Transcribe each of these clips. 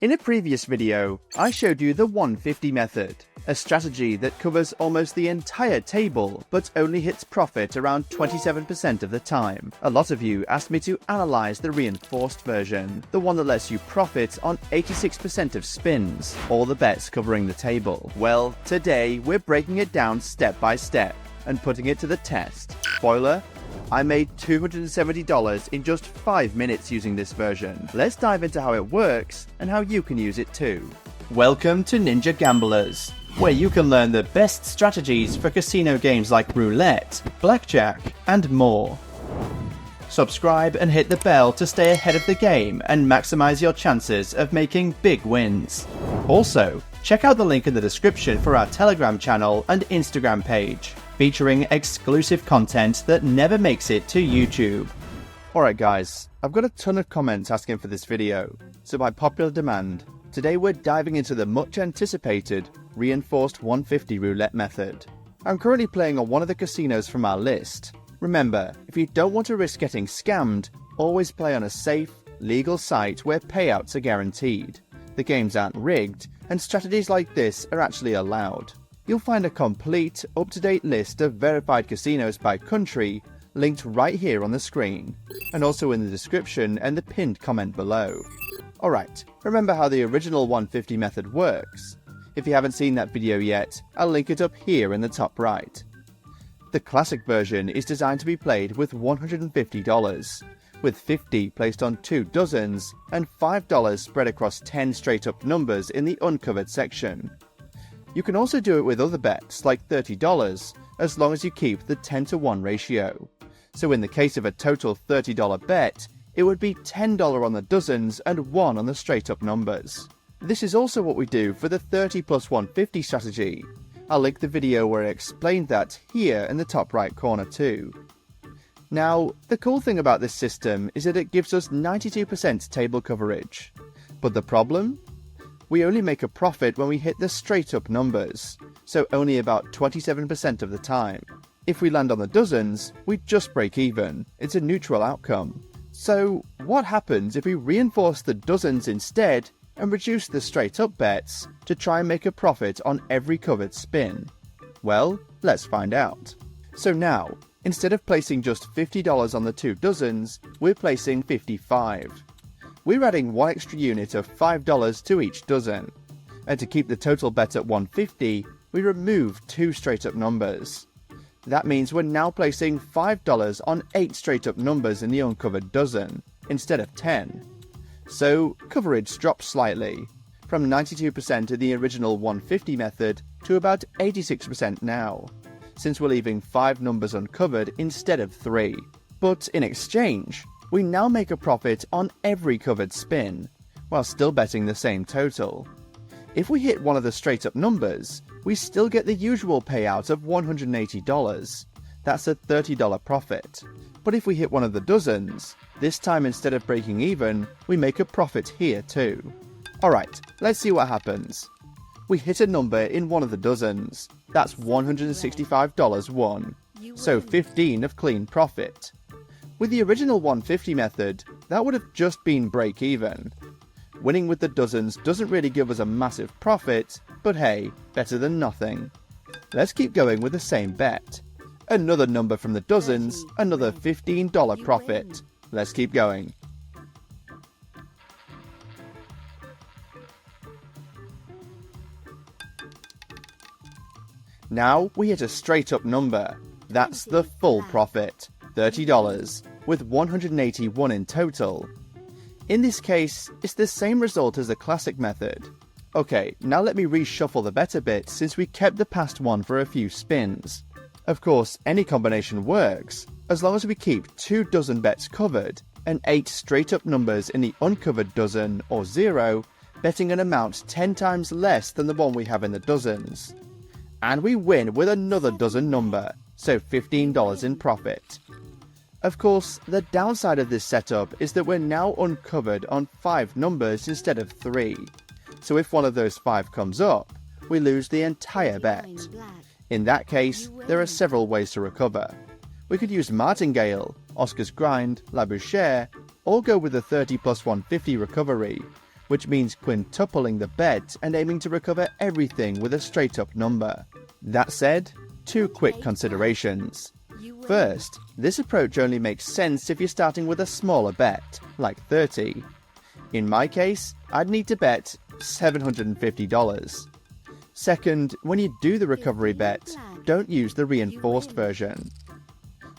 In a previous video, I showed you the 150 method, a strategy that covers almost the entire table but only hits profit around 27% of the time. A lot of you asked me to analyze the reinforced version, the one that lets you profit on 86% of spins, all the bets covering the table. Well, today we're breaking it down step by step and putting it to the test. Spoiler: I made $270 in just 5 minutes using this version. Let's dive into how it works and how you can use it too. Welcome to Ninja Gamblers, where you can learn the best strategies for casino games like roulette, blackjack, and more. Subscribe and hit the bell to stay ahead of the game and maximize your chances of making big wins. Also, check out the link in the description for our Telegram channel and Instagram page, featuring exclusive content that never makes it to YouTube. Alright guys, I've got a ton of comments asking for this video, so by popular demand, today we're diving into the much anticipated reinforced 150 roulette method. I'm currently playing on one of the casinos from our list. Remember, if you don't want to risk getting scammed, always play on a safe, legal site where payouts are guaranteed. The games aren't rigged, and strategies like this are actually allowed. You'll find a complete, up-to-date list of verified casinos by country linked right here on the screen, and also in the description and the pinned comment below. Alright, remember how the original 150 method works? If you haven't seen that video yet, I'll link it up here in the top right. The classic version is designed to be played with $150, with 50 placed on 2 dozens and $5 spread across 10 straight-up numbers in the uncovered section. You can also do it with other bets, like $30, as long as you keep the 10-to-1 ratio. So in the case of a total $30 bet, it would be $10 on the dozens and $1 on the straight-up numbers. This is also what we do for the 30 plus 150 strategy. I'll link the video where I explained that here in the top right corner too. Now, the cool thing about this system is that it gives us 92% table coverage. But the problem? We only make a profit when we hit the straight up numbers, so only about 27% of the time. If we land on the dozens, we just break even. It's a neutral outcome. So what happens if we reinforce the dozens instead and reduce the straight up bets to try and make a profit on every covered spin? Well, let's find out. So now, instead of placing just $50 on the 2 dozens, we're placing $55. We're adding one extra unit of $5 to each dozen, and to keep the total bet at $150, we remove 2 straight-up numbers. That means we're now placing $5 on 8 straight-up numbers in the uncovered dozen, instead of 10. So, coverage drops slightly, from 92% in the original 150 method to about 86% now, since we're leaving 5 numbers uncovered instead of 3. But in exchange, we now make a profit on every covered spin, while still betting the same total. If we hit one of the straight-up numbers, we still get the usual payout of $180. That's a $30 profit. But if we hit one of the dozens, this time instead of breaking even, we make a profit here too. Alright, let's see what happens. We hit a number in one of the dozens. That's $165 won, so 15 of clean profit. With the original 150 method, that would have just been break even. Winning with the dozens doesn't really give us a massive profit, but hey, better than nothing. Let's keep going with the same bet. Another number from the dozens, another $15 profit. Let's keep going. Now we hit a straight up number. That's the full profit, $30, with 181 in total. In this case, it's the same result as the classic method. Okay, now let me reshuffle the bet a bit since we kept the past one for a few spins. Of course, any combination works, as long as we keep 2 dozen bets covered and 8 straight up numbers in the uncovered dozen or 0, betting an amount 10 times less than the one we have in the dozens. And we win with another dozen number, so $15 in profit. Of course, the downside of this setup is that we're now uncovered on 5 numbers instead of 3. So if one of those 5 comes up, we lose the entire bet. In that case, there are several ways to recover. We could use Martingale, Oscar's Grind, La Bouchère, or go with the 30 plus 150 recovery, which means quintupling the bet and aiming to recover everything with a straight up number. That said, two quick considerations. First, this approach only makes sense if you're starting with a smaller bet, like 30. In my case, I'd need to bet $750. Second, when you do the recovery bet, don't use the reinforced version.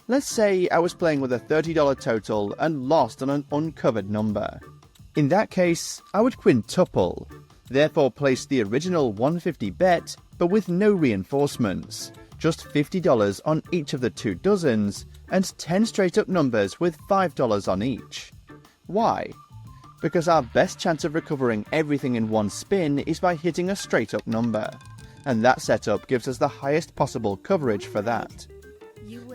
Let's say I was playing with a $30 total and lost on an uncovered number. In that case, I would quintuple, therefore place the original $150 bet but with no reinforcements, just $50 on each of the 2 dozens and 10 straight up numbers with $5 on each. Why? Because our best chance of recovering everything in one spin is by hitting a straight up number, and that setup gives us the highest possible coverage for that.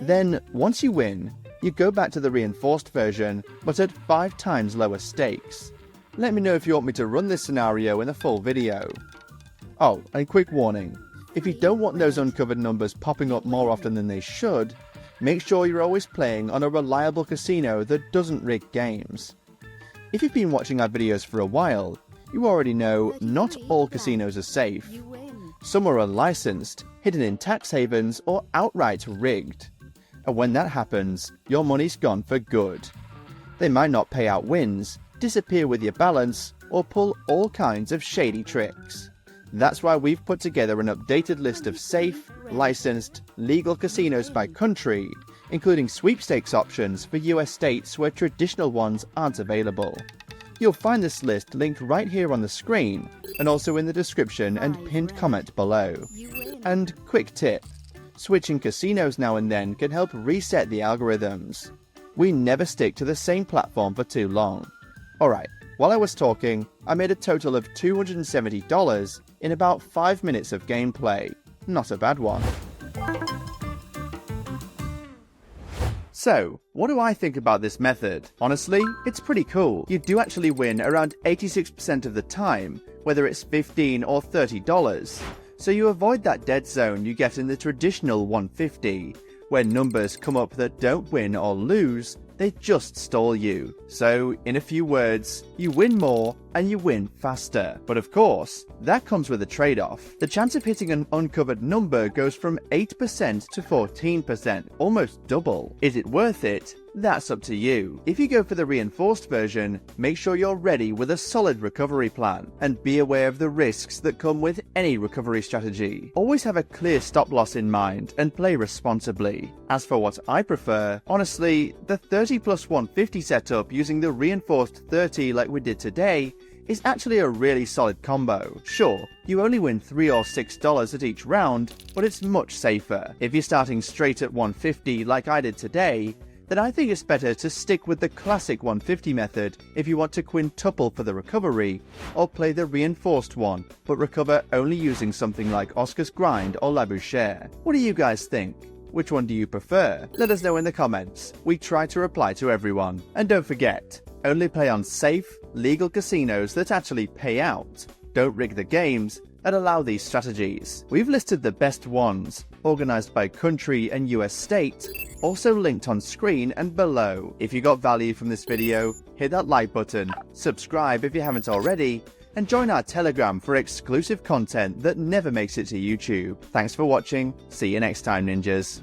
Then, once you win, you go back to the reinforced version, but at 5 times lower stakes. Let me know if you want me to run this scenario in a full video. Oh, and quick warning, if you don't want those uncovered numbers popping up more often than they should, make sure you're always playing on a reliable casino that doesn't rig games. If you've been watching our videos for a while, you already know not all casinos are safe. Some are unlicensed, hidden in tax havens, or outright rigged. And when that happens, your money's gone for good. They might not pay out wins, disappear with your balance, or pull all kinds of shady tricks. That's why we've put together an updated list of safe, licensed, legal casinos by country, including sweepstakes options for US states where traditional ones aren't available. You'll find this list linked right here on the screen, and also in the description and pinned comment below. And quick tip, switching casinos now and then can help reset the algorithms. We never stick to the same platform for too long. Alright, while I was talking, I made a total of $270 in about 5 minutes of gameplay. Not a bad one. So, what do I think about this method? Honestly, it's pretty cool. You do actually win around 86% of the time, whether it's $15 or $30. So you avoid that dead zone you get in the traditional 150, where numbers come up that don't win or lose, they just stall you. So, in a few words, you win more and you win faster. But of course, that comes with a trade-off. The chance of hitting an uncovered number goes from 8% to 14%, almost double. Is it worth it? That's up to you. If you go for the reinforced version, make sure you're ready with a solid recovery plan, and be aware of the risks that come with any recovery strategy. Always have a clear stop loss in mind and play responsibly. As for what I prefer, honestly, the 30 plus 150 setup using the reinforced 30 like we did today is actually a really solid combo. Sure, you only win $3 or $6 at each round, but it's much safer. If you're starting straight at 150 like I did today, then I think it's better to stick with the classic 150 method if you want to quintuple for the recovery, or play the reinforced one, but recover only using something like Oscar's Grind or Labouchere. What do you guys think? Which one do you prefer? Let us know in the comments. We try to reply to everyone. And don't forget, only play on safe, legal casinos that actually pay out. Don't rig the games and allow these strategies. We've listed the best ones, organized by country and US state, also linked on screen and below. If you got value from this video, hit that like button, subscribe if you haven't already, and join our Telegram for exclusive content that never makes it to YouTube. Thanks for watching, see you next time, ninjas.